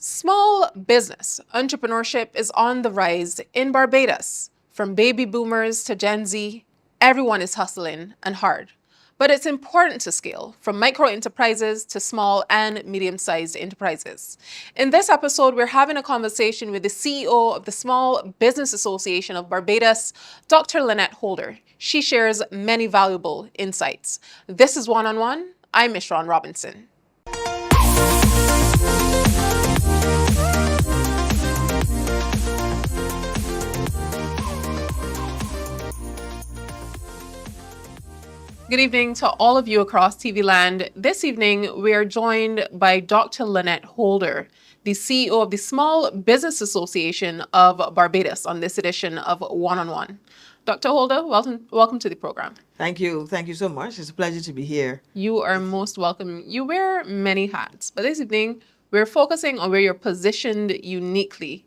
Small business entrepreneurship is on the rise in Barbados. From baby boomers to Gen Z, everyone is hustling and hard. But it's important to scale, from micro enterprises to small and medium-sized enterprises. In this episode, we're having a conversation with the CEO of the Small Business Association of Barbados, Dr. Lynette Holder. She shares many valuable insights. This is One on One. I'm Mishran Robinson. Good evening to all of you across TV land. This evening, we are joined by Dr. Lynette Holder, the CEO of the Small Business Association of Barbados, on this edition of One on One. Dr. Holder, welcome to the program. Thank you. Thank you so much. It's a pleasure to be here. You are most welcome. You wear many hats, but this evening, we're focusing on where you're positioned uniquely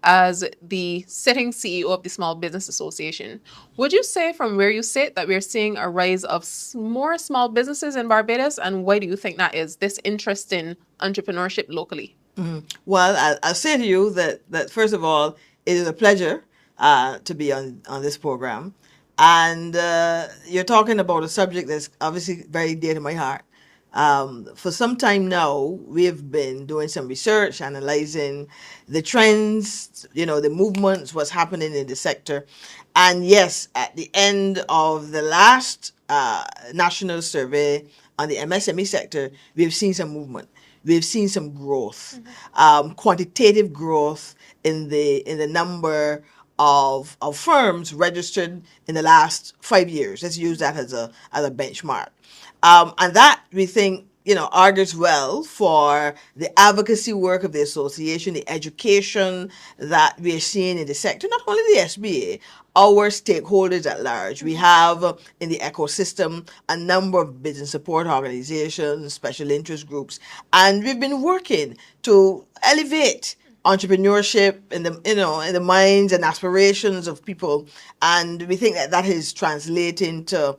as the sitting CEO of the Small Business Association. Would you say from where you sit that we're seeing a rise of more small businesses in Barbados? And why do you think that is, this interest in entrepreneurship locally? Well, I'll say to you that first of all, it is a pleasure to be on this program. And you're talking about a subject that's obviously very dear to my heart. For some time now, we've been doing some research, analyzing the trends, the movements, what's happening in the sector. And yes, at the end of the last national survey on the MSME sector, we've seen some movement. We've seen some growth, quantitative growth in the number of firms registered in the last 5 years. Let's use that as a benchmark. And that, we think, argues well for the advocacy work of the association, the education that we're seeing in the sector, not only the SBA, our stakeholders at large. We have in the ecosystem a number of business support organizations, special interest groups, and we've been working to elevate entrepreneurship in the minds and aspirations of people, and we think that is translating to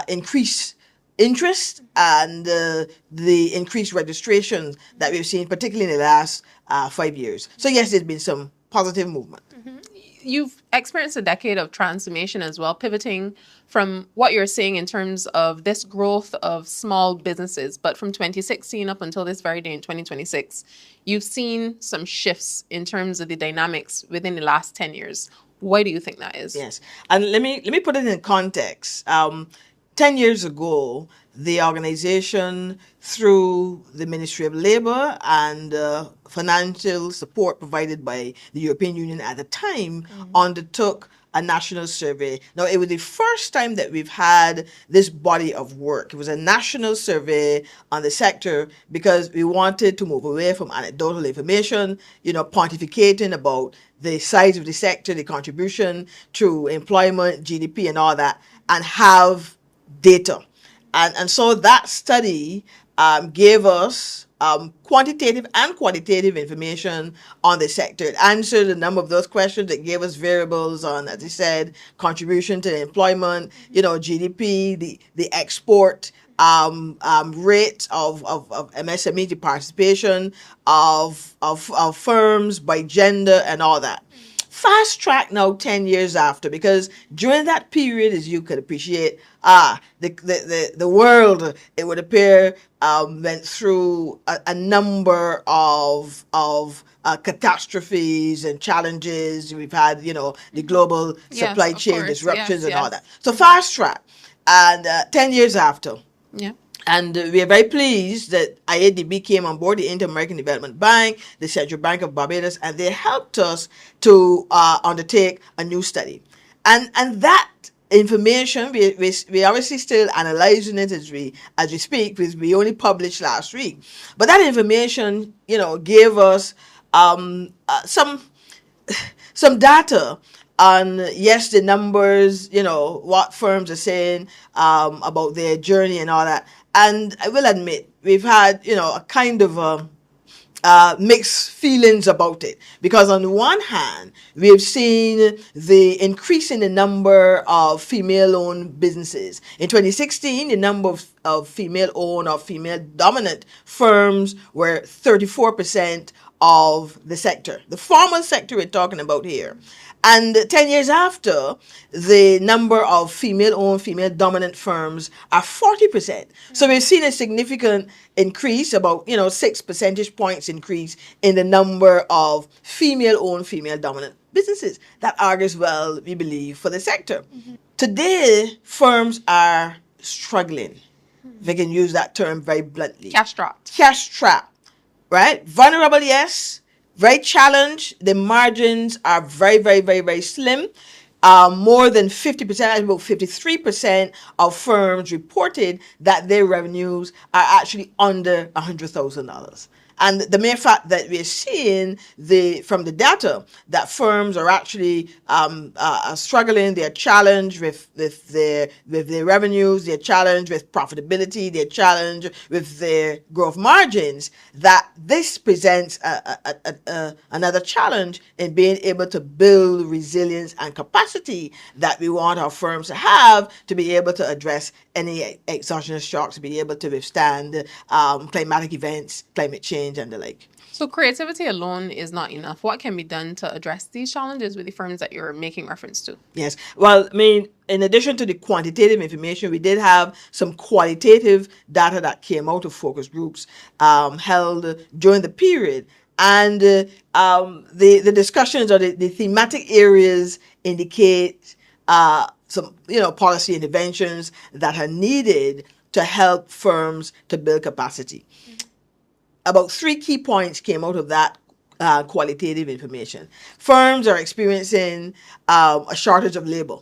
increased interest and the increased registrations that we've seen, particularly in the last 5 years. So yes, there's been some positive movement. You've experienced a decade of transformation as well, pivoting from what you're seeing in terms of this growth of small businesses. But from 2016 up until this very day in 2026, you've seen some shifts in terms of the dynamics within the last 10 years. Why do you think that is? Yes. And let me put it in context. 10 years ago, the organization, through the Ministry of Labor and financial support provided by the European Union at the time, undertook a national survey. Now, it was the first time that we've had this body of work. It was a national survey on the sector because we wanted to move away from anecdotal information, pontificating about the size of the sector, the contribution to employment, GDP, and all that, and have data. And so that study gave us quantitative and qualitative information on the sector. It answered a number of those questions. It gave us variables on, as I said, contribution to employment, GDP, the export rate of MSME, the participation of firms by gender and all that. Fast track now 10 years after, because during that period, as you could appreciate, the world, it would appear, went through a number of catastrophes and challenges. We've had, the global supply chain disruptions and all that. So fast track, and 10 years after. Yeah. And we are very pleased that IADB came on board, the Inter-American Development Bank, the Central Bank of Barbados, and they helped us to undertake a new study. And that information, we obviously still analyzing it as we speak, because we only published last week. But that information, gave us some data on, yes, the numbers, what firms are saying about their journey and all that. And I will admit, we've had, a kind of mixed feelings about it. Because on the one hand, we've seen the increase in the number of female-owned businesses. In 2016, the number of female-owned or female-dominant firms were 34% of the sector. The formal sector we're talking about here. And 10 years after, the number of female-owned, female-dominant firms are 40%. So we've seen a significant increase, about 6 percentage points increase in the number of female-owned, female-dominant businesses. That argues well, we believe, for the sector. Today, firms are struggling, if I can use that term very bluntly. Cash strapped. Cash strapped, right? Vulnerable, yes. Very challenged. The margins are very, very, very, very slim. More than 50%, about 53% of firms reported that their revenues are actually under $100,000. And the mere fact that we're seeing from the data that firms are actually struggling, they're challenged with their revenues, they're challenged with profitability, they're challenged with their growth margins, that this presents another challenge in being able to build resilience and capacity that we want our firms to have to be able to address any exogenous shocks, to be able to withstand climatic events, climate change, and the like. So creativity alone is not enough. What can be done to address these challenges with the firms that you're making reference to? Yes. Well, I mean, in addition to the quantitative information, we did have some qualitative data that came out of focus groups held during the period. And the discussions or the thematic areas indicate some policy interventions that are needed to help firms to build capacity. About 3 key points came out of that qualitative information. Firms are experiencing a shortage of labor.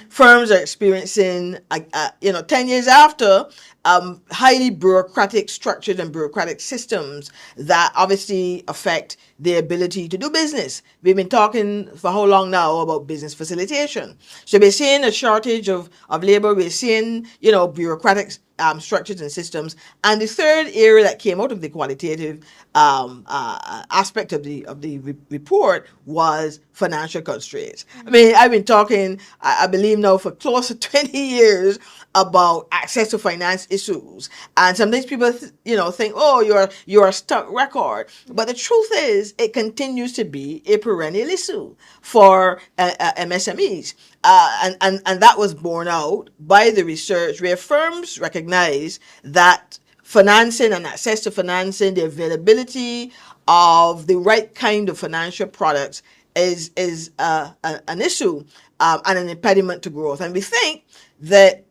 Firms are experiencing, 10 years after, highly bureaucratic structures and bureaucratic systems that obviously affect their ability to do business. We've been talking for how long now about business facilitation. So we're seeing a shortage of labor. We're seeing, bureaucratic structures and systems. And the third area that came out of the qualitative aspect of the report was financial constraints. I mean, I've been talking, I believe now, for close to 20 years about access to finance issues, and sometimes people think, oh, you're a stuck record, but the truth is it continues to be a perennial issue for MSMEs, and that was borne out by the research where firms recognize that financing and access to financing, the availability of the right kind of financial products is an issue and an impediment to growth. And we think that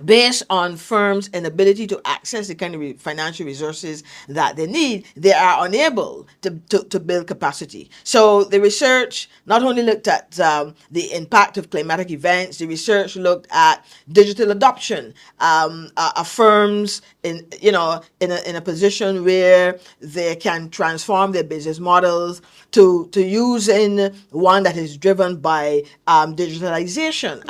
based on firms' inability to access the kind of financial resources that they need, they are unable to build capacity. So the research not only looked at the impact of climatic events, the research looked at digital adoption, firms in a position where they can transform their business models to using one that is driven by digitalization.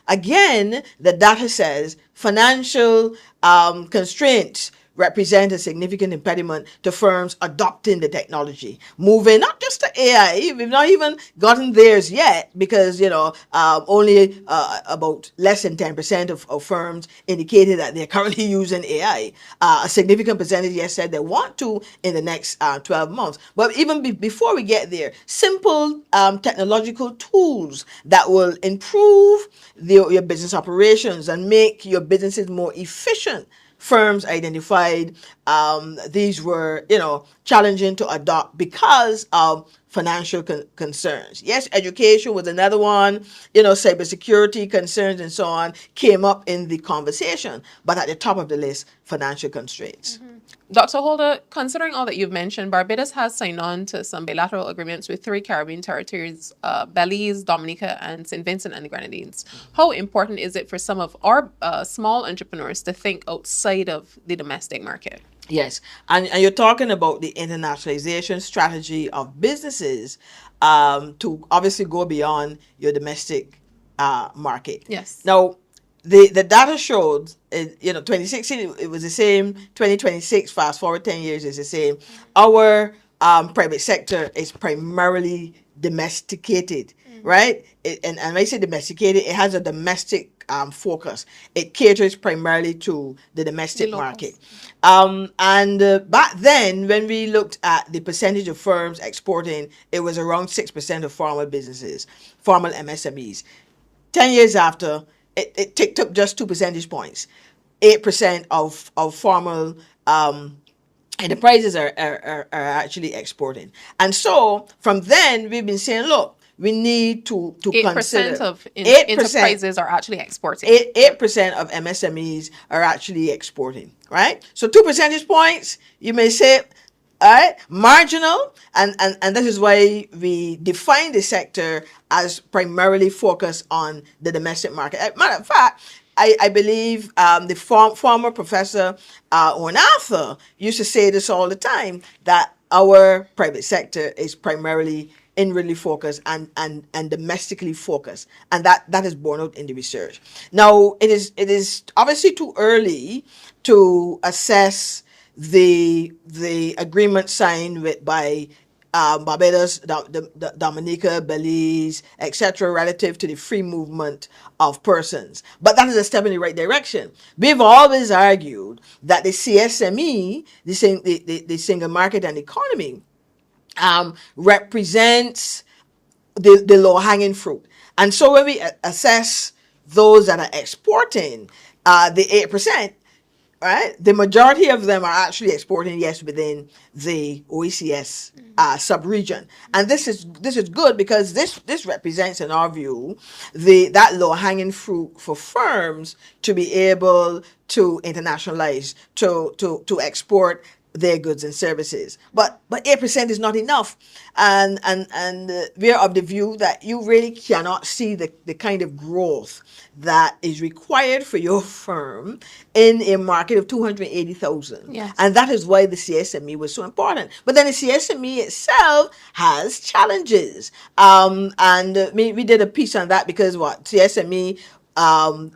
Again, the data says financial constraints represent a significant impediment to firms adopting the technology, moving not just to AI. We've not even gotten theirs yet, because only about less than 10% of firms indicated that they're currently using AI. A significant percentage, yes, said they want to in the next 12 months. But even before we get there, simple technological tools that will improve your business operations and make your businesses more efficient. Firms identified these were, challenging to adopt because of financial concerns. Yes, education was another one. Cybersecurity concerns and so on came up in the conversation. But at the top of the list, financial constraints. Mm-hmm. Dr. Holder, considering all that you've mentioned, Barbados has signed on to some bilateral agreements with 3 Caribbean territories, Belize, Dominica, and St. Vincent and the Grenadines. How important is it for some of our small entrepreneurs to think outside of the domestic market? Yes, and you're talking about the internationalization strategy of businesses to obviously go beyond your domestic market. Yes. Now, the data showed, 2016, it was the same. 2026, fast forward 10 years, is the same. Our private sector is primarily domesticated, right? And when I say domesticated, it has a domestic focus. It caters primarily to the The domestic locals. market. And back then, when we looked at the percentage of firms exporting, it was around 6% of formal businesses, formal MSMEs. 10 years after, it ticked up just 2 percentage points. 8% of formal enterprises are actually exporting. And so from then, we've been saying, look, we need to 8% consider of 8%. enterprises are actually exporting. 8% of MSMEs are actually exporting, right? So 2 percentage points, you may say, all right, marginal, and this is why we define the sector as primarily focused on the domestic market. Matter of fact, I believe the former professor Owen Arthur used to say this all the time, that our private sector is primarily inwardly focused and domestically focused, and that is borne out in the research. Now, it is obviously too early to assess the agreement signed by Barbados, Dominica, Belize, etc., relative to the free movement of persons. But that is a step in the right direction. We've always argued that the CSME, the single market and economy, represents the low-hanging fruit. And so when we assess those that are exporting, the 8%, right, the majority of them are actually exporting, yes, within the OECS sub-region. And this is good, because this represents, in our view, that low-hanging fruit for firms to be able to internationalize, to export their goods and services. But 8% is not enough. And we're of the view that you really cannot see the kind of growth that is required for your firm in a market of 280,000. Yes. And that is why the CSME was so important. But then the CSME itself has challenges. And we did a piece on that, because CSME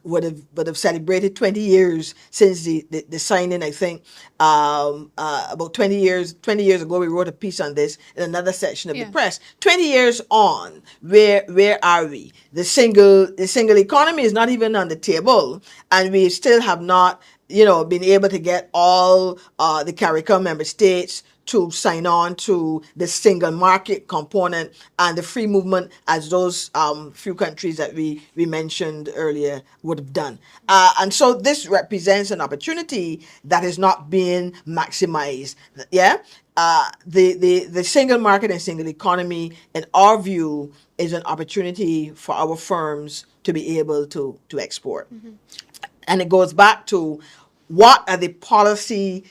would have celebrated 20 years since the signing. I think about 20 years ago, we wrote a piece on this in another section of the press. 20 years on, where are we? The single economy is not even on the table, and we still have not been able to get all the CARICOM member states to sign on to the single market component and the free movement, as those few countries that we mentioned earlier would have done. And so this represents an opportunity that is not being maximized. Yeah. The single market and single economy, in our view, is an opportunity for our firms to be able to export. Mm-hmm. And it goes back to, what are the policy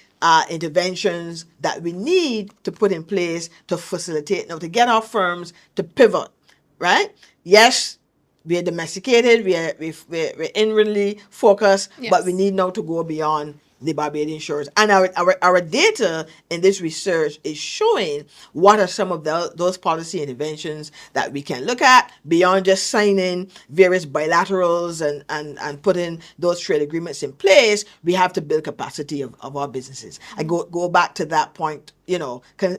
interventions that we need to put in place to facilitate, to get our firms to pivot, right? Yes, we are domesticated, we're inwardly focused, yes, but we need now to go beyond the Barbadian shores. And our data in this research is showing what are some of those policy interventions that we can look at beyond just signing various bilaterals and putting those trade agreements in place. We have to build capacity of our businesses. I go back to that point,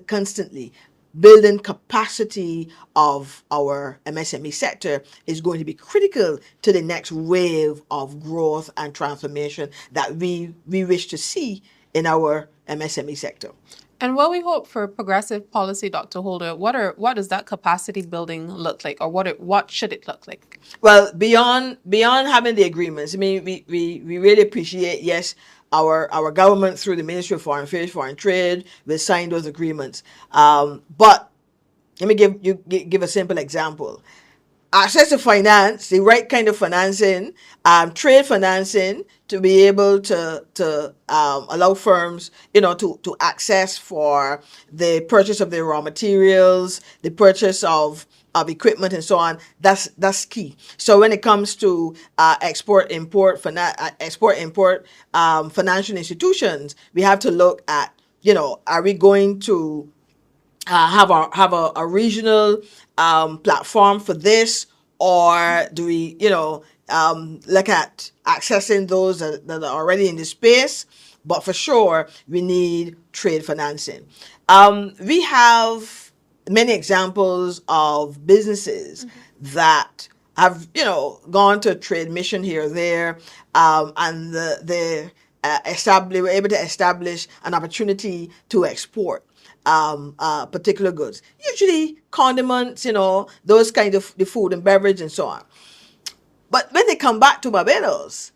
constantly. Building capacity of our MSME sector is going to be critical to the next wave of growth and transformation that we wish to see in our MSME sector. And what we hope for progressive policy, Dr. Holder, what does that capacity building look like, or what should it look like? Well, beyond having the agreements, I mean, we really appreciate, yes, our government through the Ministry of Foreign Affairs, Foreign Trade, will sign those agreements. But let me give a simple example. Access to finance, the right kind of financing, trade financing, to be able to allow firms, to access for the purchase of their raw materials, the purchase of equipment and so on. That's key. So when it comes to export-import financial institutions, we have to look at, are we going to have a regional platform for this, or do we look at accessing those that are already in the space? But for sure, we need trade financing. We have many examples of businesses that have, gone to a trade mission here or there, and they were able to establish an opportunity to export particular goods, usually condiments, those kind of the food and beverage and so on. But when they come back to Barbados,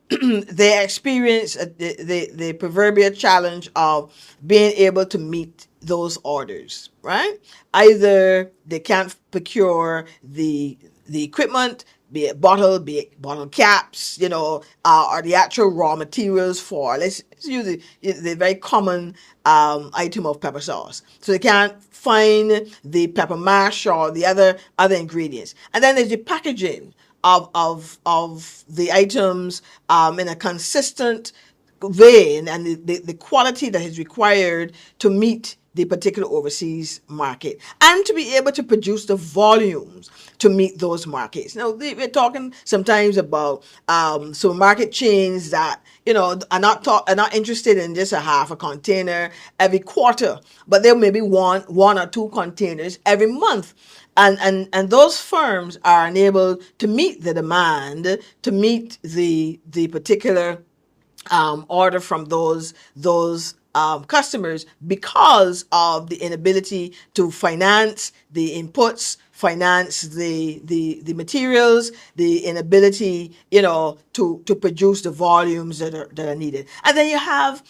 they experience the proverbial challenge of being able to meet those orders, right? Either they can't procure the equipment, be it bottle caps, or the actual raw materials for, let's use the very common item of pepper sauce. So they can't find the pepper mash or the other ingredients. And then there's the packaging of the items in a consistent vein, and the quality that is required to meet the particular overseas market, and to be able to produce the volumes to meet those markets. Now, we're talking sometimes about supermarket chains that are not interested in just a half a container every quarter, but they maybe want one or two containers every month. And those firms are enabled to meet the demand, to meet the particular order from those customers, because of the inability to finance the inputs, finance the materials, the inability, to produce the volumes that are needed. And then you have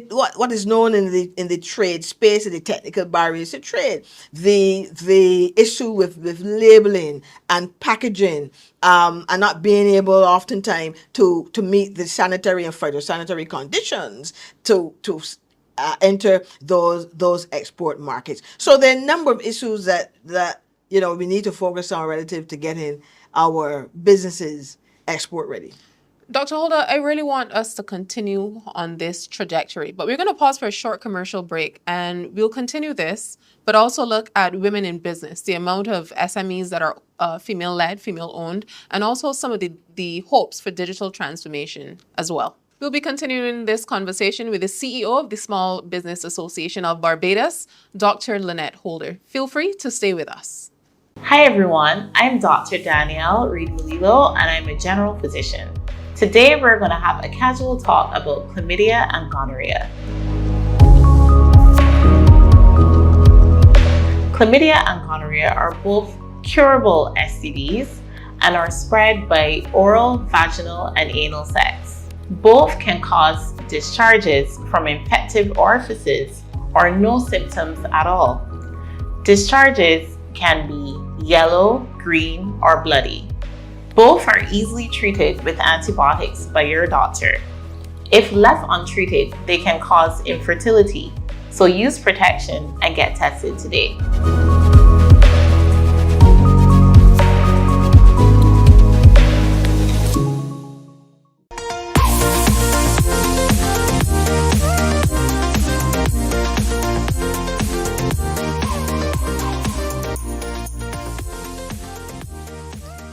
what is known in the trade space, the technical barriers to trade, the issue with labeling and packaging, and not being able oftentimes to meet the sanitary and phytosanitary conditions to enter those export markets. So there are a number of issues that we need to focus on relative to getting our businesses export ready. Dr. Holder, I really want us to continue on this trajectory, but we're going to pause for a short commercial break, and we'll continue this, but also look at women in business, the amount of SMEs that are female-led, female-owned, and also some of the hopes for digital transformation as well. We'll be continuing this conversation with the CEO of the Small Business Association of Barbados, Dr. Lynette Holder. Feel free to stay with us. Hi everyone, I'm Dr. Danielle Reed-Mulilo, and I'm a general physician. Today we're going to have a casual talk about chlamydia and gonorrhea. Chlamydia and gonorrhea are both curable STDs and are spread by oral, vaginal, and anal sex. Both can cause discharges from infected orifices or no symptoms at all. Discharges can be yellow, green, or bloody. Both are easily treated with antibiotics by your doctor. If left untreated, they can cause infertility, so use protection and get tested today.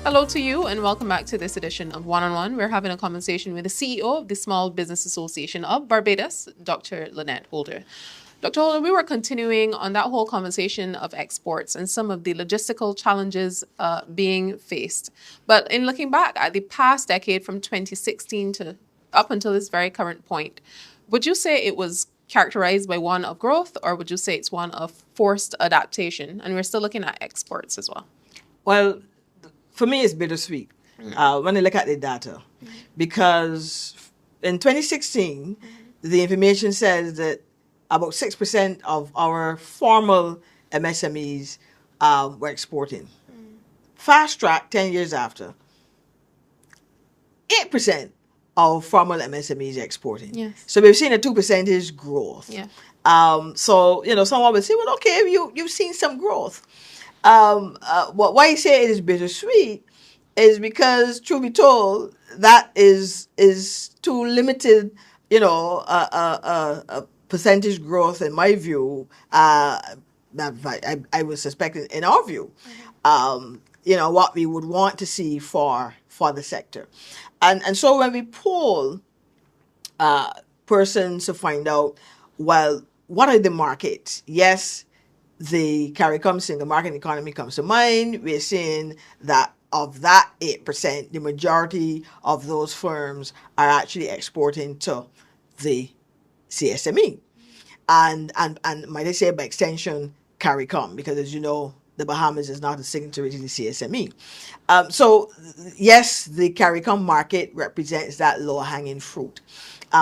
Hello to you and welcome back to this edition of One-on-One. We're having a conversation with the CEO of the Small Business Association of Barbados, Dr. Lynette Holder. Dr. Holder, we were continuing on that whole conversation of exports and some of the logistical challenges being faced. But in looking back at the past decade from 2016 to up until this very current point, would you say it was characterized by one of growth, or would you say it's one of forced adaptation? And we're still looking at exports as well. Well, for me, it's bittersweet when I look at the data, because in 2016, the information says that about 6% of our formal MSMEs were exporting. Fast track, 10 years after, 8% of formal MSMEs are exporting. Yes. So we've seen a 2% growth. Yeah. So, someone would say, well, okay, you've seen some growth. Why I say it is bittersweet is because, truth be told, that is too limited, a percentage growth in my view. I would suspect in our view, what we would want to see for the sector, and so when we poll persons to find out, well, what are the markets? Yes. The CARICOM single market economy comes to mind. We're seeing that of that 8%, the majority of those firms are actually exporting to the CSME. And might I say by extension, CARICOM, because as you know, the Bahamas is not a signatory to the CSME. So yes, the CARICOM market represents that low-hanging fruit.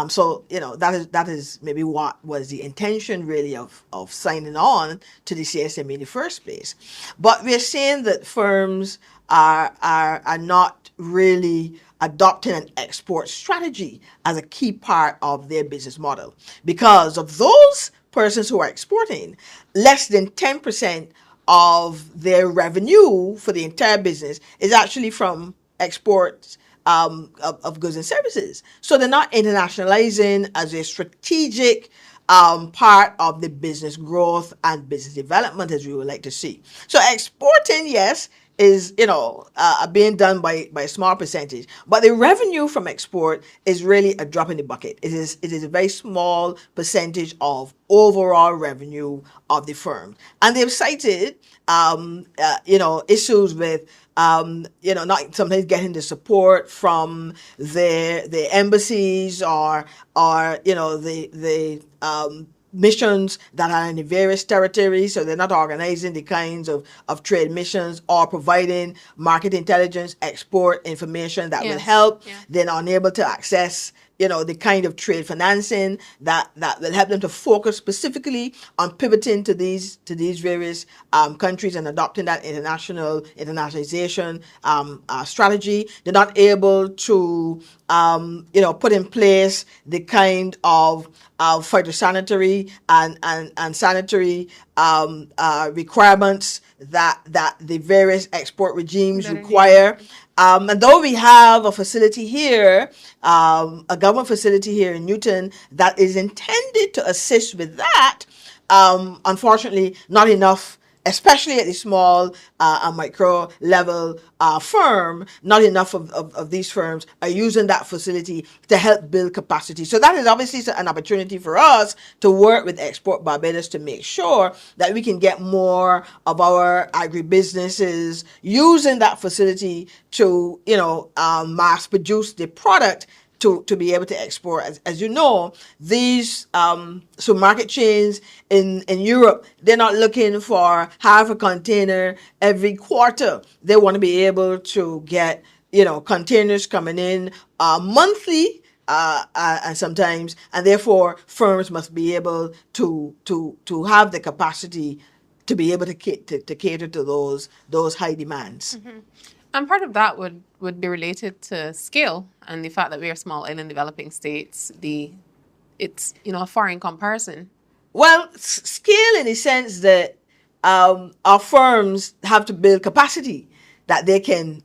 So that is maybe what was the intention really of signing on to the CSME in the first place. But we're seeing that firms are not really adopting an export strategy as a key part of their business model. Because of those persons who are exporting, less than 10% of their revenue for the entire business is actually from exports of goods and services. So they're not internationalizing as a strategic part of the business growth and business development as we would like to see. So exporting, yes, is being done by a small percentage, but the revenue from export is really a drop in the bucket. It is a very small percentage of overall revenue of the firm, and they've cited issues with not sometimes getting the support from the embassies or the missions that are in the various territories, so they're not organizing the kinds of trade missions or providing market intelligence, export information that will help. Yeah. They're unable to access the kind of trade financing that will help them to focus specifically on pivoting to these various countries and adopting that internationalization strategy. They're not able to put in place the kind of phytosanitary and sanitary requirements that the various export regimes require. And though we have a facility here, a government facility here in Newton that is intended to assist with that, unfortunately, not enough, especially at the small and micro level firm, not enough of these firms are using that facility to help build capacity. So that is obviously an opportunity for us to work with Export Barbados to make sure that we can get more of our agribusinesses using that facility to, mass produce the product to be able to export. As you know, these supermarket chains in Europe, they're not looking for half a container every quarter. They want to be able to get, containers coming in monthly, and sometimes, and therefore firms must be able to have the capacity to be able to cater to those high demands. Mm-hmm. And part of that would be related to scale and the fact that we are small island developing states. It's a foreign comparison. Well, scale in the sense that our firms have to build capacity that they can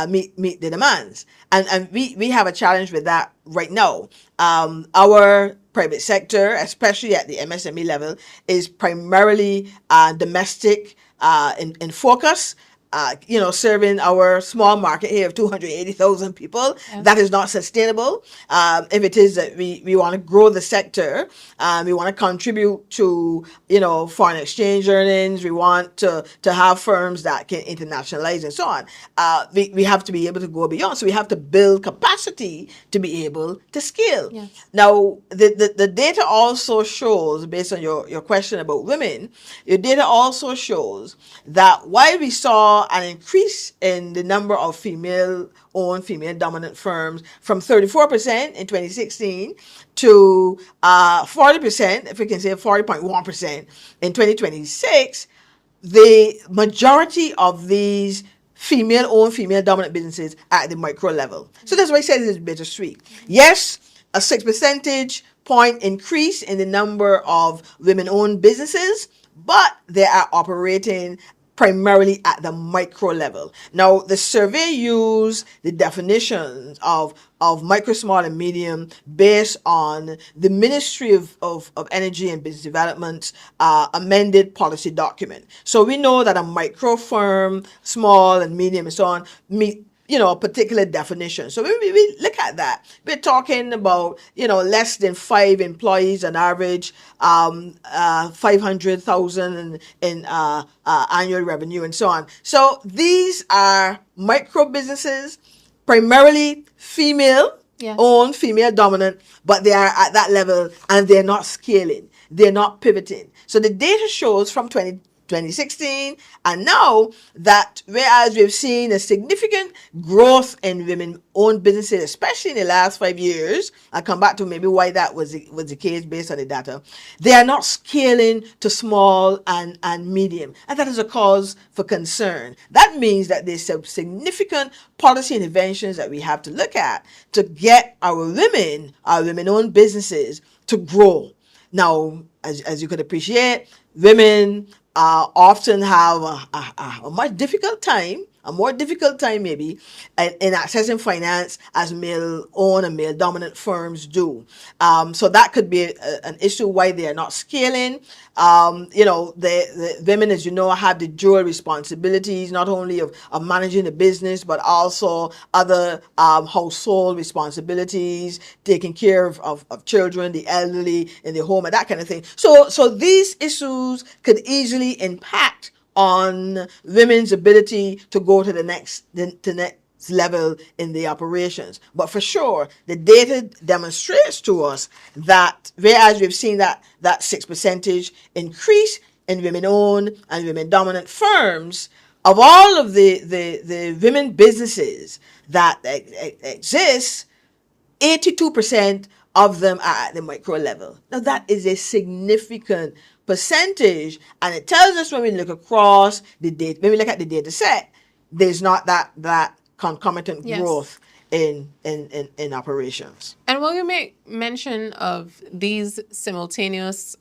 meet the demands, and we have a challenge with that right now. Our private sector, especially at the MSME level, is primarily domestic in focus. Serving our small market here of 280,000 people. Yeah. That is not sustainable. If it is that we want to grow the sector, we want to contribute to, foreign exchange earnings, we want to have firms that can internationalize and so on, we have to be able to go beyond. So we have to build capacity to be able to scale. Yes. Now, the data also shows, based on your question about women, your data also shows that while we saw an increase in the number of female-owned, female-dominant firms from 34% in 2016 to 40%, if we can say 40.1% in 2026, the majority of these female-owned, female-dominant businesses are at the micro level. So that's why I said it is bittersweet. Yes, a 6 percentage point increase in the number of women-owned businesses, but they are operating primarily at the micro level. Now, the survey used the definitions of micro, small, and medium based on the Ministry of Energy and Business Development's amended policy document. So we know that a micro firm, small and medium and so on, a particular definition. So when we look at that, we're talking about, less than 5 employees on average, 500,000 in annual revenue and so on. So these are micro businesses, primarily female owned, female dominant, but they are at that level and they're not scaling. They're not pivoting. So the data shows from 2016 and now that whereas we've seen a significant growth in women-owned businesses, especially in the last 5 years, I'll come back to maybe why that was the case based on the data, they are not scaling to small and medium. And that is a cause for concern. That means that there's some significant policy interventions that we have to look at to get our women-owned businesses to grow. Now, as you could appreciate, women often have a more difficult time maybe in accessing finance as male-owned and male-dominant firms do. So that could be an issue why they are not scaling. The women, as you know, have the dual responsibilities, not only of managing the business, but also other household responsibilities, taking care of children, the elderly in the home, and that kind of thing. So these issues could easily impact on women's ability to go to the next level in the operations. But for sure, the data demonstrates to us that whereas we've seen that 6% increase in women-owned and women-dominant firms, of all of the women businesses that exist, 82% of them are at the micro level. Now that is a significant percentage, and it tells us when we look across the data, when we look at the data set, there's not that concomitant growth in operations. And will you make mention of these simultaneous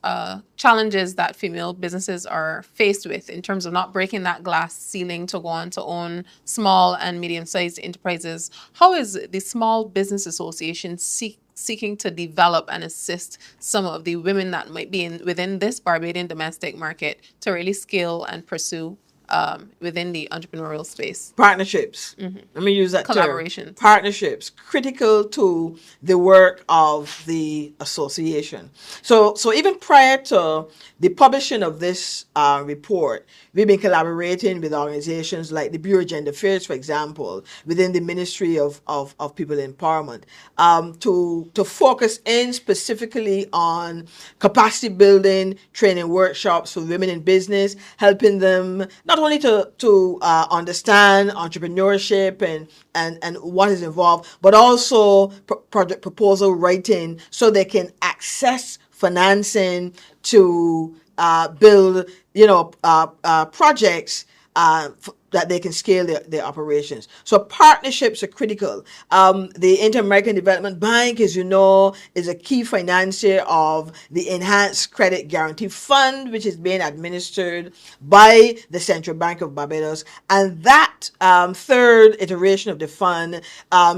challenges that female businesses are faced with in terms of not breaking that glass ceiling to go on to own small and medium-sized enterprises? How is the Small Business Association seeking to develop and assist some of the women that might be within this Barbadian domestic market to really scale and pursue within the entrepreneurial space? Partnerships. Let me use that Collaborations. term. Partnerships, critical to the work of the association. So even prior to the publishing of this report, we've been collaborating with organizations like the Bureau of Gender Affairs, for example, within the Ministry of People Empowerment, to focus in specifically on capacity building, training workshops for women in business, helping them not only to understand entrepreneurship and what is involved, but also project proposal writing so they can access financing to build projects that they can scale their operations. So partnerships are critical. The Inter-American Development Bank, as you know, is a key financier of the Enhanced Credit Guarantee Fund, which is being administered by the Central Bank of Barbados. And that third iteration of the fund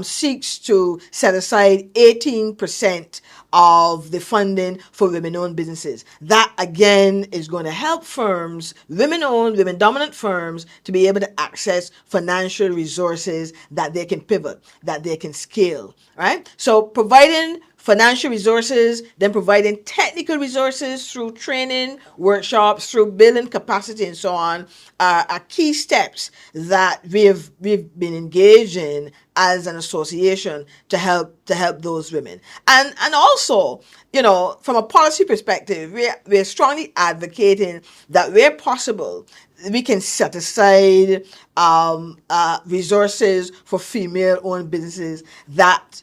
seeks to set aside 18% of the funding for women-owned businesses. That, again, is going to help firms, women-owned, women-dominant firms, to be able to access financial resources that they can pivot, that they can scale, right? So providing financial resources, then providing technical resources through training, workshops, through building capacity and so on, are key steps that we've been engaged in as an association to help those women. And also, from a policy perspective, we're strongly advocating that where possible, we can set aside resources for female-owned businesses that,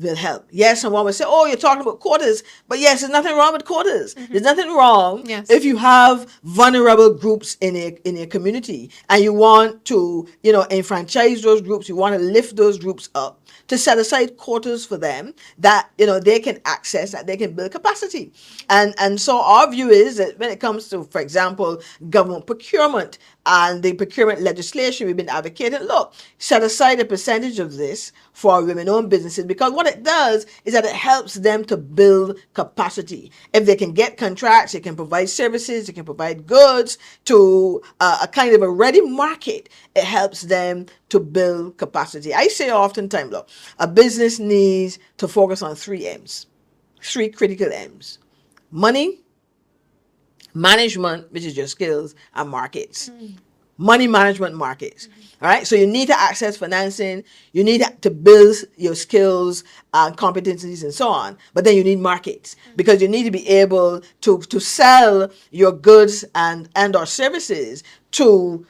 will help. Yes, someone will say, oh, you're talking about quotas. But yes, there's nothing wrong with quotas. There's nothing wrong if you have vulnerable groups in a community and you want to, enfranchise those groups, you want to lift those groups up, to set aside quotas for them that, they can access, that they can build capacity. And so our view is that when it comes to, for example, government procurement and the procurement legislation, we've been advocating, look, set aside a percentage of this for women-owned businesses, because what it does is that it helps them to build capacity. If they can get contracts, they can provide services, they can provide goods to a kind of a ready market. It helps them to build capacity. I say oftentimes, look, a business needs to focus on 3 M's, 3 critical M's: money, management, which is your skills, and markets. Money management, markets. All right. So you need to access financing. You need to build your skills and competencies and so on. But then you need markets, because you need to be able to sell your goods and or services to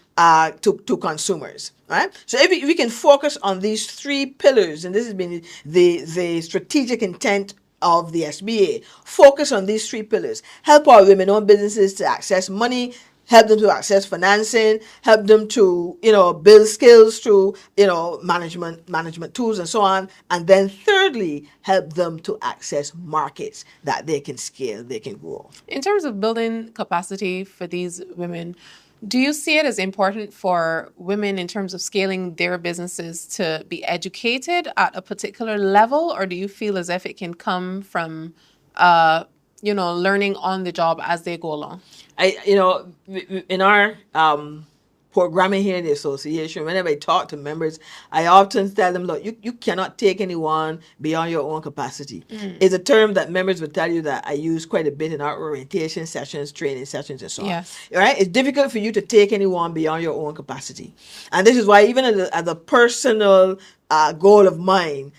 consumers. Right. So if we can focus on these 3 pillars, and this has been the strategic intent of the SBA, focus on these 3 pillars. Help our women-owned businesses to access money, help them to access financing, help them to, build skills through, management tools and so on. And then thirdly, help them to access markets that they can scale, they can grow. In terms of building capacity for these women, do you see it as important for women in terms of scaling their businesses to be educated at a particular level, or do you feel as if it can come from, learning on the job as they go along? In our programming here in the association, whenever I talk to members, I often tell them, look, you cannot take anyone beyond your own capacity. It's a term that members will tell you that I use quite a bit in our orientation sessions, training sessions, and so on. Yes. Right? It's difficult for you to take anyone beyond your own capacity. And this is why even as a personal goal of mine,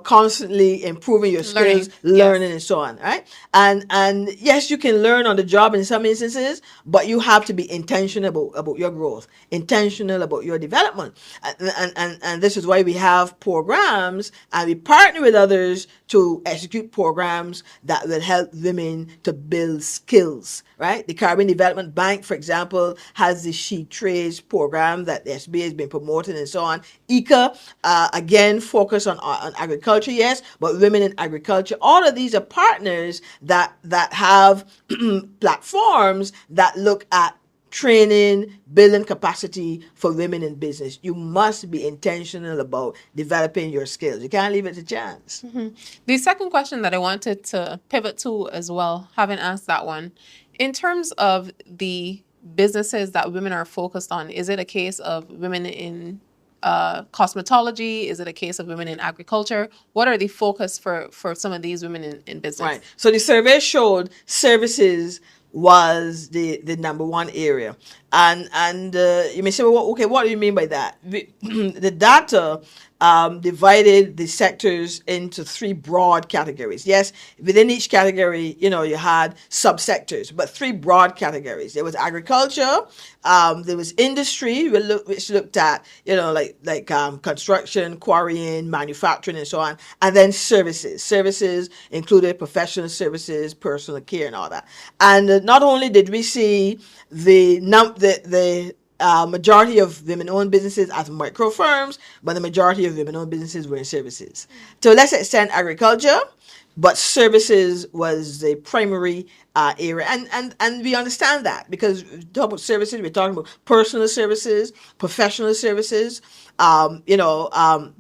constantly improving your skills, learning, and so on, right? And yes, you can learn on the job in some instances, but you have to be intentional about your growth, intentional about your development. And this is why we have programs, and we partner with others to execute programs that will help women to build skills, right? The Caribbean Development Bank, for example, has the She Trades program that the SBA has been promoting and so on. ICA, again, focus on agriculture, yes, but women in agriculture. All of these are partners that have platforms that look at training, building capacity for women in business. You must be intentional about developing your skills. You can't leave it to chance. The second question that I wanted to pivot to as well, having asked that one, in terms of the businesses that women are focused on, is it a case of women in cosmetology? Is it a case of women in agriculture? What are the focus for some of these women in business? Right. So the survey showed services was the number one area. And you may say, well, okay, what do you mean by that? The data divided the sectors into 3 broad categories. Yes, within each category, you had subsectors, but 3 broad categories. There was agriculture, there was industry, which looked at, like construction, quarrying, manufacturing, and so on, and then services. Services included professional services, personal care, and all that. And not only did we see the majority of women-owned businesses as micro firms, but the majority of women-owned businesses were in services. To a lesser extent, agriculture, but services was the primary area. And we understand that, because we talk about services, we're talking about personal services, professional services,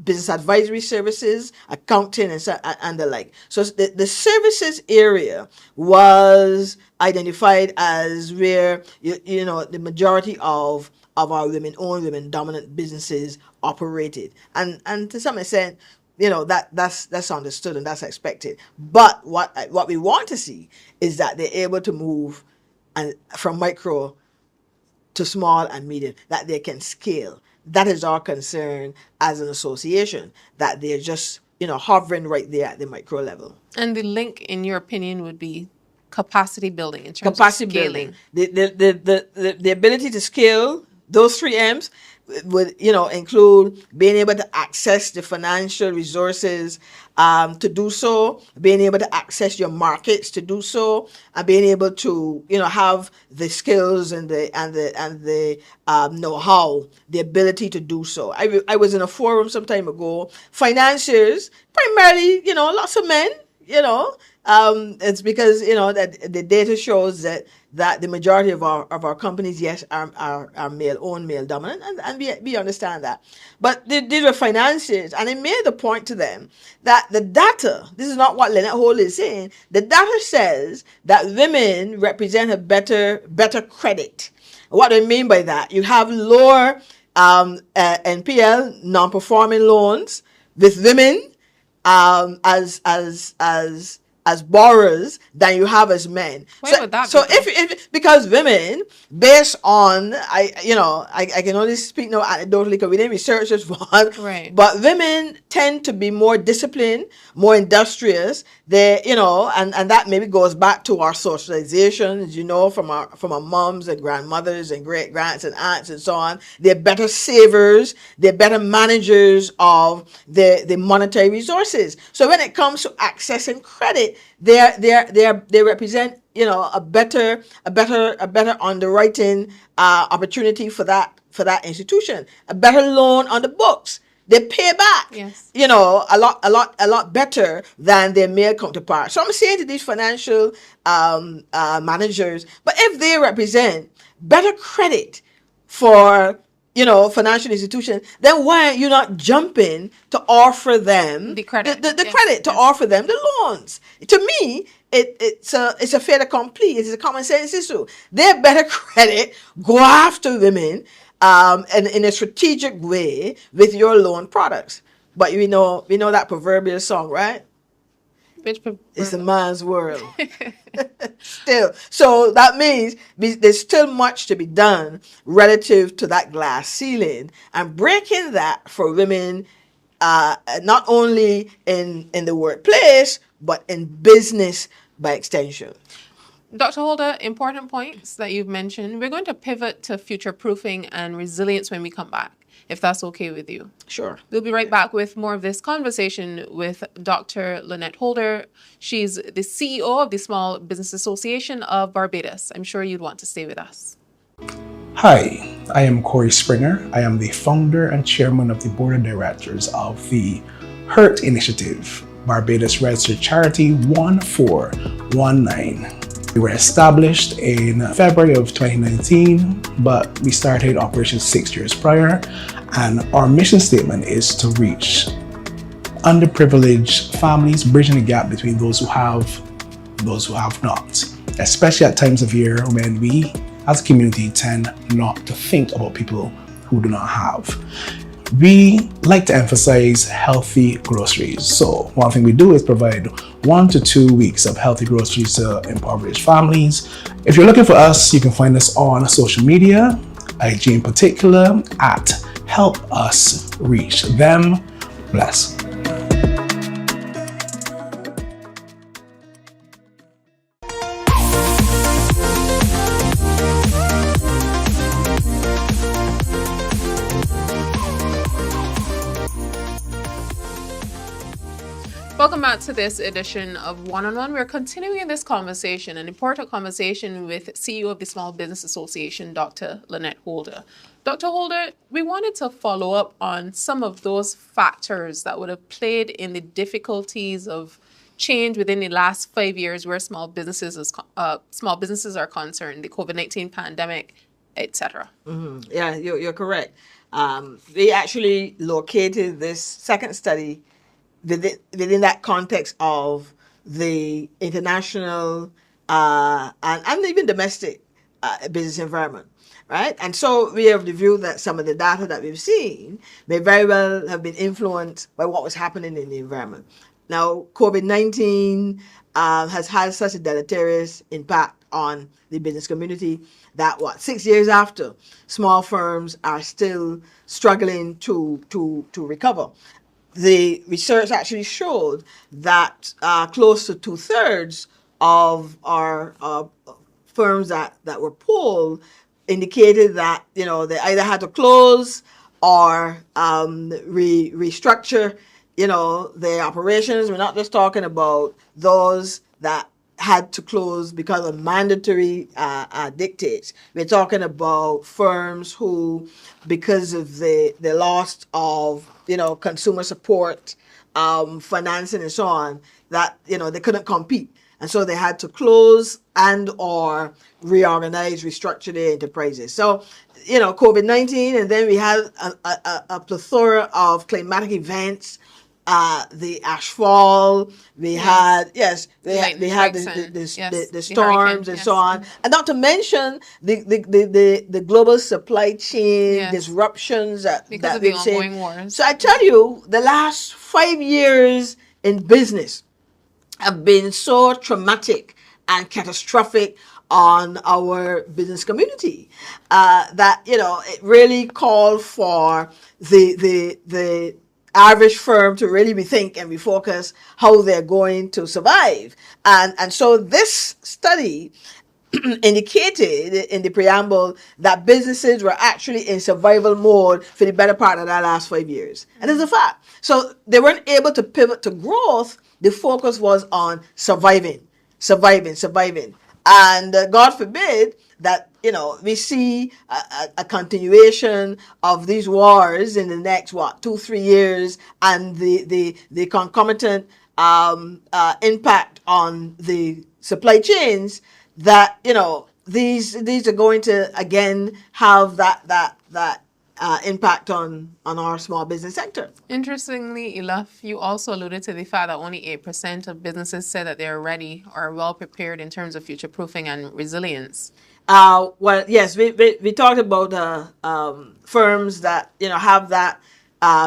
business advisory services, accounting, and the like. So the services area was identified as where the majority of our women-owned, women-dominant businesses operated, and to some extent, that's understood and that's expected. But what we want to see is that they're able to move from micro to small and medium, that they can scale. That is our concern as an association, that they're just hovering right there at the micro level. And the link, in your opinion, would be capacity building in terms of scaling. The ability to scale those 3 M's would include being able to access the financial resources to do so, being able to access your markets to do so, and being able to have the skills and the know-how, the ability to do so. I was in a forum some time ago. Financiers, primarily lots of men. it's because that the data shows that the majority of our companies, yes, are male owned, male dominant, and we understand that. But these were financiers, and they made the point to them that the data, this is not what Lynette Holder is saying, the data says that women represent a better credit. What do I mean by that? You have lower NPL, non-performing loans, with women as borrowers than you have as men. Why would that be, so though? if because women, based on I can only speak now anecdotally because we didn't research this one, Right. but women tend to be more disciplined, more industrious. They and that maybe goes back to our socialization, from our moms and grandmothers and great grands and aunts and so on. They're better savers. They're better managers of the monetary resources. So when it comes to accessing credit, they represent a better underwriting opportunity for that institution, a better loan on the books. They pay back, Yes. a lot better than their male counterparts. So I'm saying to these financial managers, but if they represent better credit for financial institutions, then why are you not jumping to offer them The credit. the Yes, credit, to yes. offer them the loans? To me, it's a fait accompli. It's a common sense issue. They're better credit. Go after women and in a strategic way with your loan products. But we know that proverbial song, right? Which It's a man's world. Still. So that means there's still much to be done relative to that glass ceiling and breaking that for women, not only in the workplace, but in business by extension. Dr. Holder, important points that you've mentioned. We're going to pivot to future proofing and resilience when we come back, if that's okay with you. Sure. We'll be right back with more of this conversation with Dr. Lynette Holder. She's the CEO of the Small Business Association of Barbados. I'm sure you'd want to stay with us. Hi, I am Corey Springer. I am the founder and chairman of the board of directors of the HURT Initiative, Barbados Registered Charity 1419. We were established in February of 2019, but we started operations 6 years prior, and our mission statement is to reach underprivileged families, bridging the gap between those who have not, especially at times of year when we as a community tend not to think about people who do not have. We like to emphasize healthy groceries. So one thing we do is provide 1 to 2 weeks of healthy groceries to impoverished families. If you're looking for us, you can find us on social media, IG in particular, at Help Us Reach Them. Bless. Welcome back to this edition of One-on-One. We're continuing this conversation, an important conversation with CEO of the Small Business Association, Dr. Lynette Holder. Dr. Holder, we wanted to follow up on some of those factors that would have played in the difficulties of change within the last 5 years where small businesses are concerned, the COVID-19 pandemic, etc. Mm-hmm. Yeah, you're correct. We actually located this second study within that context of the international and even domestic business environment, right? And so we have reviewed that some of the data that we've seen may very well have been influenced by what was happening in the environment. Now, COVID-19 has had such a deleterious impact on the business community that 6 years after, small firms are still struggling to recover. The research actually showed that close to 2/3 of our firms that were polled indicated that they either had to close or restructure their operations. We're not just talking about those that had to close because of mandatory dictates. We're talking about firms who, because of the loss of consumer support financing and so on, that, they couldn't compete. And so they had to close and or reorganize, restructure their enterprises. So, COVID-19, and then we had a plethora of climatic events, the ashfall, we had, yes, we had the storms and so on, and not to mention the global supply chain disruptions because of we've the seen. ongoing wars. So I tell you, the last 5 years in business have been so traumatic and catastrophic on our business community, that it really called for the average firm to really rethink and refocus how they're going to survive. And so this study indicated in the preamble that businesses were actually in survival mode for the better part of that last 5 years. And it's a fact. So they weren't able to pivot to growth. The focus was on surviving. And God forbid that, we see a continuation of these wars in the next, 2-3 years, and the concomitant impact on the supply chains, that these are going to again have that impact on our small business sector. Interestingly enough, you also alluded to the fact that only 8% of businesses said that they're ready or well prepared in terms of future proofing and resilience. Well, yes, we talked about firms that have that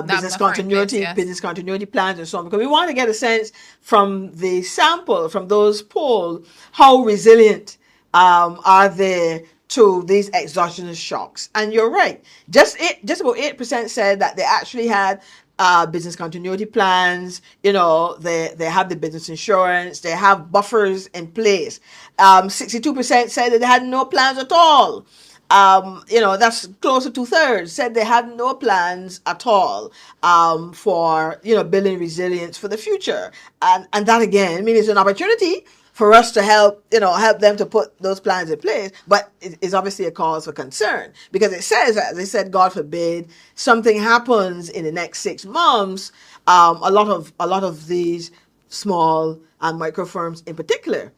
business continuity plans and so on, because we want to get a sense from the sample, from those polled, how resilient are they to these exogenous shocks. And you're right, just about 8% said that they actually had business continuity plans. They have the business insurance, they have buffers in place. 62% said that they had no plans at all. That's close to 2/3 said they had no plans at all for building resilience for the future. And that again, it's an opportunity for us to help them to put those plans in place, but it's obviously a cause for concern, because it says, as I said, God forbid something happens in the next 6 months, a lot of these small and micro firms in particular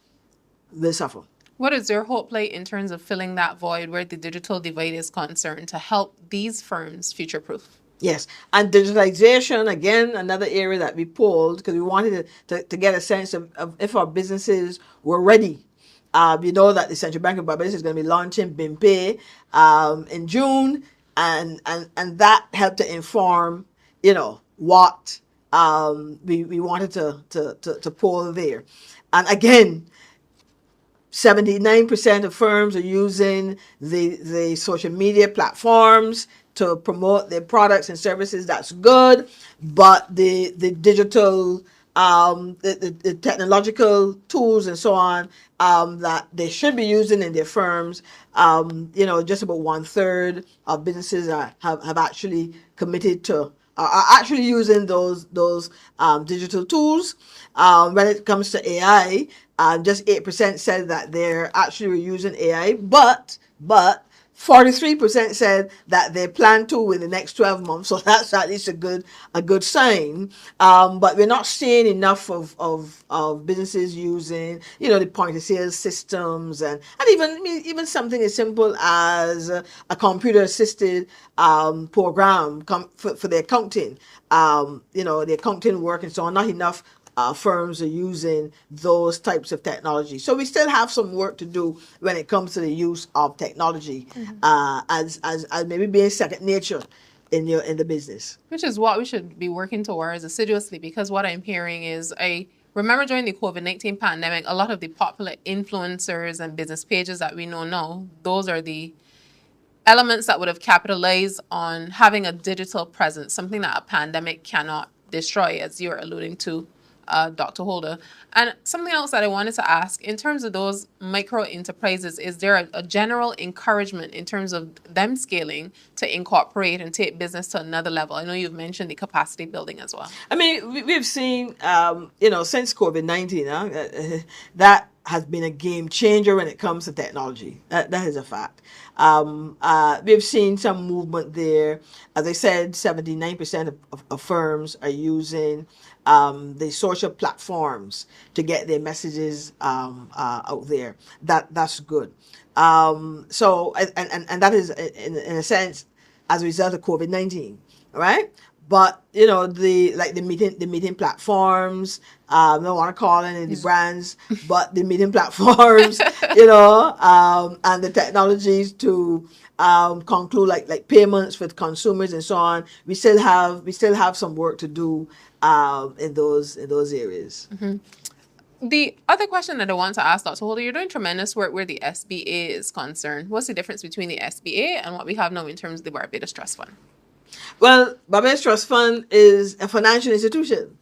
will suffer. What is your hope play in terms of filling that void where the digital divide is concerned to help these firms future-proof? Yes, and digitalization, again, another area that we pulled, because we wanted to get a sense of if our businesses were ready. We know that the Central Bank of Barbados is going to be launching BIMPay in June, and that helped to inform, what we wanted to pull there. And again, 79% of firms are using the social media platforms to promote their products and services. That's good, but the digital, the technological tools and so on that they should be using in their firms, just about 1/3 of businesses have actually committed to are actually using those digital tools. When it comes to AI, just 8% said that they're actually using AI, but 43% said that they plan to in the next 12 months. So that's at least a good sign. But we're not seeing enough of businesses using, the point of sale systems, and even something as simple as a computer assisted program for the accounting, the accounting work and so on. Not enough firms are using those types of technology. So we still have some work to do when it comes to the use of technology, as maybe being second nature in the business. Which is what we should be working towards assiduously, because what I'm hearing is, I remember during the COVID-19 pandemic, a lot of the popular influencers and business pages that we know now, those are the elements that would have capitalized on having a digital presence, something that a pandemic cannot destroy, as you're alluding to, Dr. Holder. And something else that I wanted to ask, in terms of those micro enterprises, is there a general encouragement in terms of them scaling to incorporate and take business to another level? I know you've mentioned the capacity building as well. I mean, we've seen, since COVID-19, that has been a game changer when it comes to technology. That is a fact. We've seen some movement there. As I said, 79% of firms are using the social platforms to get their messages out there. That's good. And that is in a sense as a result of COVID-19, right? But the meeting platforms, I don't want to call any the brands, but the meeting platforms, and the technologies to conclude like payments with consumers and so on. We still have some work to do in those areas. Mm-hmm. The other question that I want to ask Dr. Holder, you're doing tremendous work where the SBA is concerned. What's the difference between the SBA and what we have now in terms of the Barbados Trust Fund? Well, Barbados Trust Fund is a financial institution.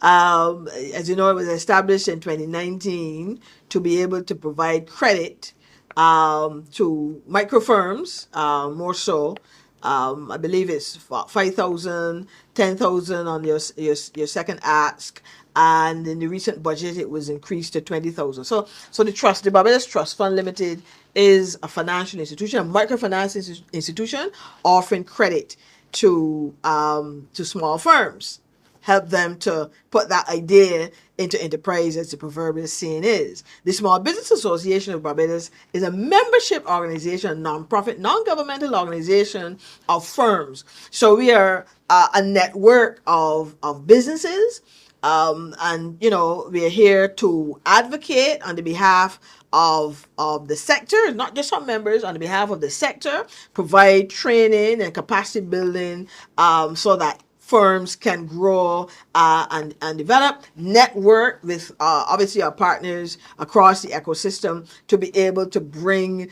As you know, it was established in 2019 to be able to provide credit to micro firms, more so. I believe it's 5,000, 10,000 on your second ask. And in the recent budget, it was increased to 20,000. So the Barbados Trust Fund Limited is a financial institution, a microfinance institution offering credit to small firms, help them to put that idea into enterprise, as the proverbial saying is. The Small Business Association of Barbados is a membership organization, a non-profit, non-governmental organization of firms. So we are a network of businesses, and we are here to advocate on the behalf of the sector, not just our members, on the behalf of the sector, provide training and capacity building so that firms can grow and develop, network with obviously our partners across the ecosystem to be able to bring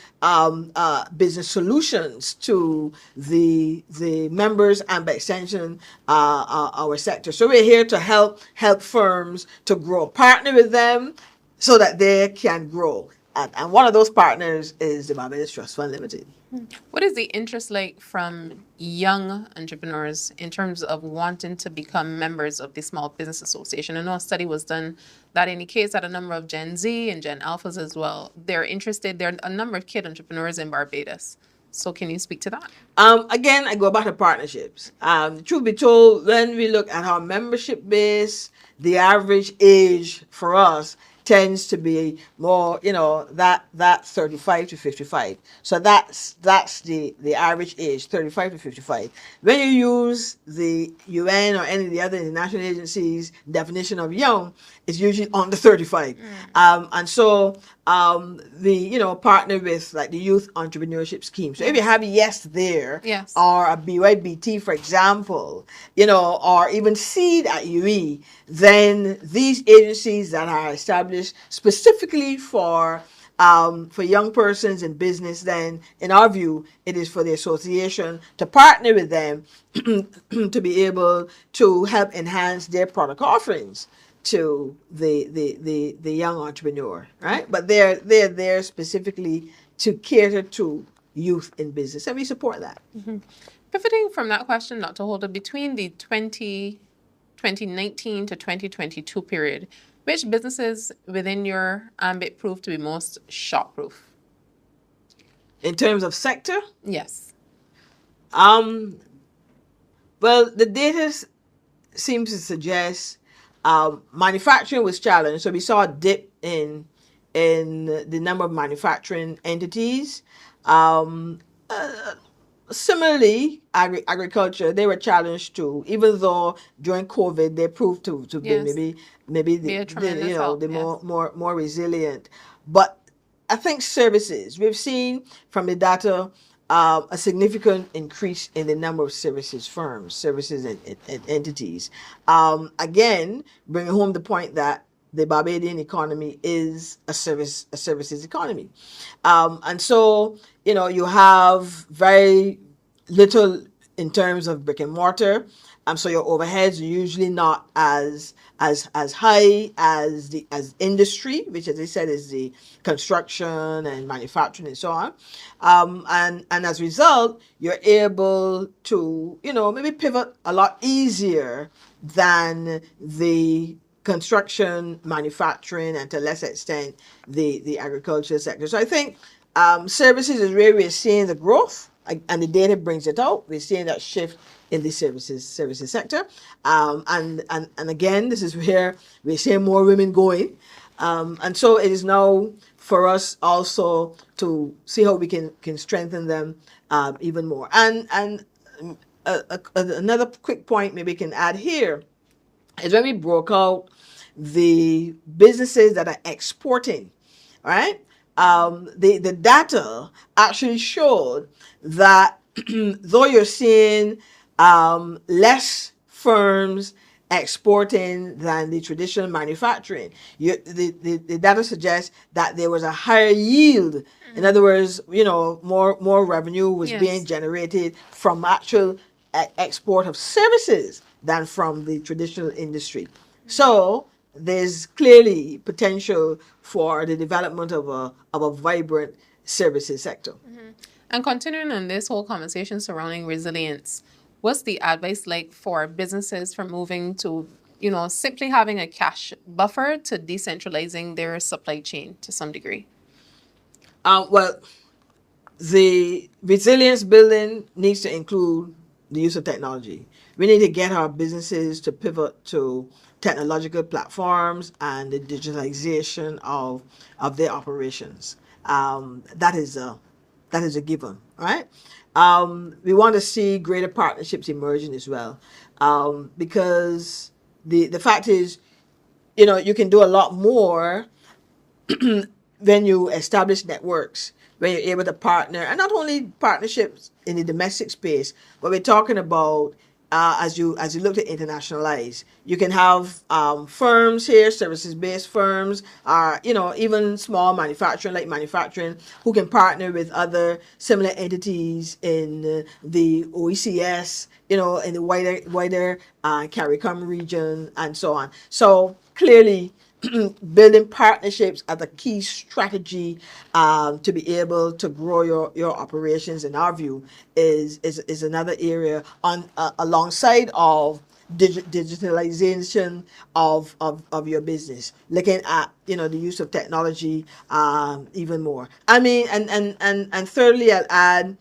business solutions to the members and by extension our sector. So we're here to help firms to grow, partner with them so that they can grow. And one of those partners is the Barbados Trust Fund Limited. What is the interest like from young entrepreneurs in terms of wanting to become members of the Small Business Association? I know a study was done that indicates that a number of Gen Z and Gen Alphas as well, they're interested. There are a number of kid entrepreneurs in Barbados. So can you speak to that? Again, I go back to partnerships. Truth be told, when we look at our membership base, the average age for us tends to be more, that 35 to 55. So that's the average age, 35 to 55. When you use the UN or any of the other international agencies' definition of young, it's usually under 35. And so we, partner with like the Youth Entrepreneurship Scheme. So if you have YES there, Yes. or a BYBT, for example, or even SEED at UE, then these agencies that are established specifically for young persons in business, then in our view, it is for the association to partner with them to be able to help enhance their product offerings to the young entrepreneur, right? But they're there specifically to cater to youth in business, and we support that. Mm-hmm. Pivoting from that question, Dr. Holder, between the 2019 to 2022 period, which businesses within your ambit proved to be most shockproof? In terms of sector? Yes. Well, the data seems to suggest manufacturing was challenged. So we saw a dip in the number of manufacturing entities. Similarly, agriculture, they were challenged too, even though during COVID they proved to Yes. be maybe Be a tremendous help, the yes. more resilient. But I think services, we've seen from the data a significant increase in the number of services firms, services and entities. Again, bringing home the point that the Barbadian economy is a services economy. And so, you have very little in terms of brick and mortar. So your overheads are usually not as high as industry, which, as I said, is the construction and manufacturing and so on. And as a result, you're able to maybe pivot a lot easier than the construction, manufacturing, and to a lesser extent, the agricultural sector. So I think services is where we're seeing the growth, and the data brings it out. We're seeing that shift in the services sector. And again, this is where we're seeing more women going. And so it is now for us also to see how we can strengthen them even more. And another quick point maybe we can add here is when we broke out the businesses that are exporting, right? The data actually showed that though you're seeing less firms exporting than the traditional manufacturing, the data suggests that there was a higher yield. In other words, more revenue was being generated from actual export of services than from the traditional industry. So there's clearly potential for the development of a vibrant services sector. And continuing on this whole conversation surrounding resilience, what's the advice like for businesses from moving to, simply having a cash buffer to decentralizing their supply chain to some degree? Well, the resilience building needs to include the use of technology. We need to get our businesses to pivot to technological platforms and the digitalization of their operations. That is a given, right? We want to see greater partnerships emerging as well, because the fact is, you can do a lot more when you establish networks, when you're able to partner, and not only partnerships in the domestic space, but we're talking about as you look to internationalize, you can have firms here, services-based firms, or even small manufacturing, who can partner with other similar entities in the OECS, in the wider CARICOM region, and so on. So clearly, building partnerships are the key strategy to be able to grow your operations. In our view, is another area alongside of digitalization of your business, looking at the use of technology even more. I mean, and thirdly, I'll add,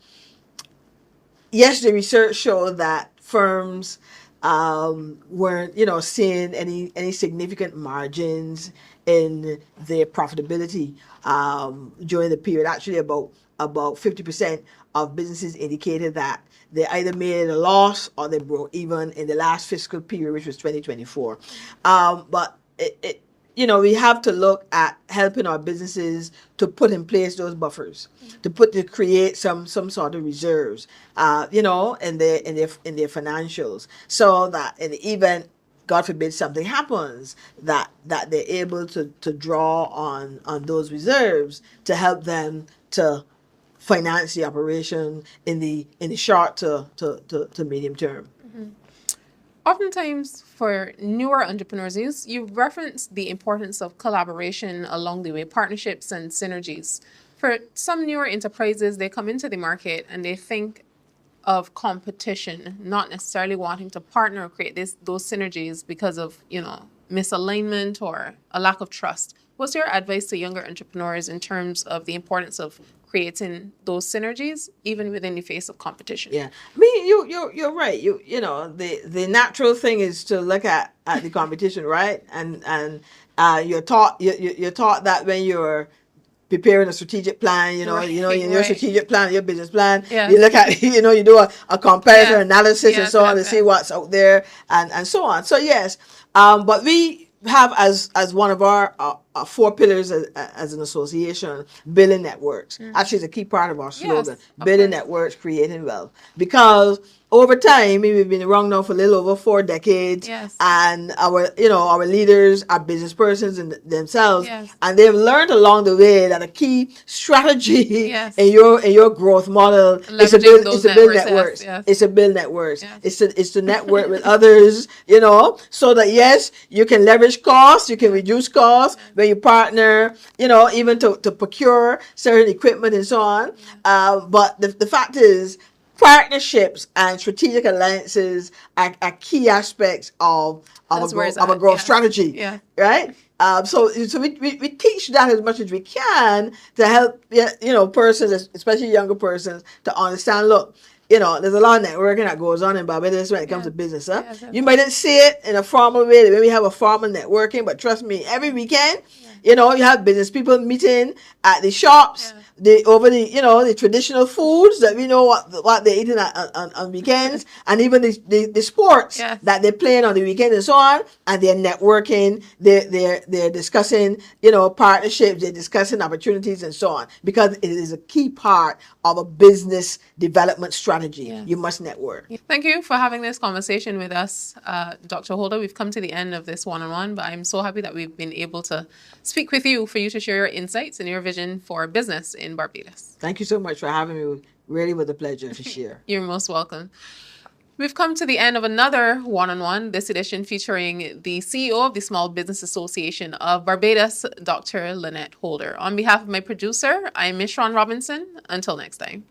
yes, the research showed that firms weren't seeing any significant margins in their profitability during the period. Actually, about 50% of businesses indicated that they either made a loss or they broke even in the last fiscal period, which was 2024. But we have to look at helping our businesses to put in place those buffers, to create some sort of reserves, in their financials, so that in the event, God forbid, something happens, that they're able to draw on those reserves to help them to finance the operation in the short to medium term. Oftentimes, for newer entrepreneurs, you reference the importance of collaboration along the way, partnerships and synergies. For some newer enterprises, they come into the market and they think of competition, not necessarily wanting to partner or create those synergies because of, misalignment or a lack of trust. What's your advice to younger entrepreneurs in terms of the importance of creating those synergies, even within the face of competition? Yeah, I mean, you're right. The natural thing is to look at the competition, right? And you're taught that when you're preparing a strategic plan, in your strategic plan, your business plan, you look at, you do a comparator analysis and so on to see what's out there and so on. So yes, but we have as one of our 4 pillars as an association, building networks. Actually, it's a key part of our slogan, building networks, creating wealth. Because over time, we've been around now for a little over 4 decades, and our leaders are business persons in themselves, and they've learned along the way that a key strategy in your growth model is to build networks. It's to build networks. It's to network with others, so that yes, you can leverage costs, you can reduce costs when you partner, even to procure certain equipment and so on. But the fact is, partnerships and strategic alliances are key aspects of That's where it's a at, growth yeah. strategy, Yeah. right? So we teach that as much as we can to help persons, especially younger persons, to understand. Look, there's a lot of networking that goes on in Barbados when it comes Yeah. to business. Huh? Yeah, You mightn't see it in a formal way. When we have a formal networking, but trust me, every weekend, you have business people meeting at the shops. Yeah. The traditional foods that we know what they're eating on weekends, and even the sports Yes. that they're playing on the weekend and so on, and they're networking, they're discussing partnerships, they're discussing opportunities and so on, because it is a key part of a business development strategy. Yes. You must network. Thank you for having this conversation with us, Dr. Holder. We've come to the end of this one-on-one, but I'm so happy that we've been able to speak with you for you to share your insights and your vision for business in Barbados. Thank you so much for having me. Really was a pleasure to share. You're most welcome. We've come to the end of another one-on-one, this edition featuring the CEO of the Small Business Association of Barbados, Dr. Lynette Holder. On behalf of my producer, I'm Miss Shawn Robinson. Until next time.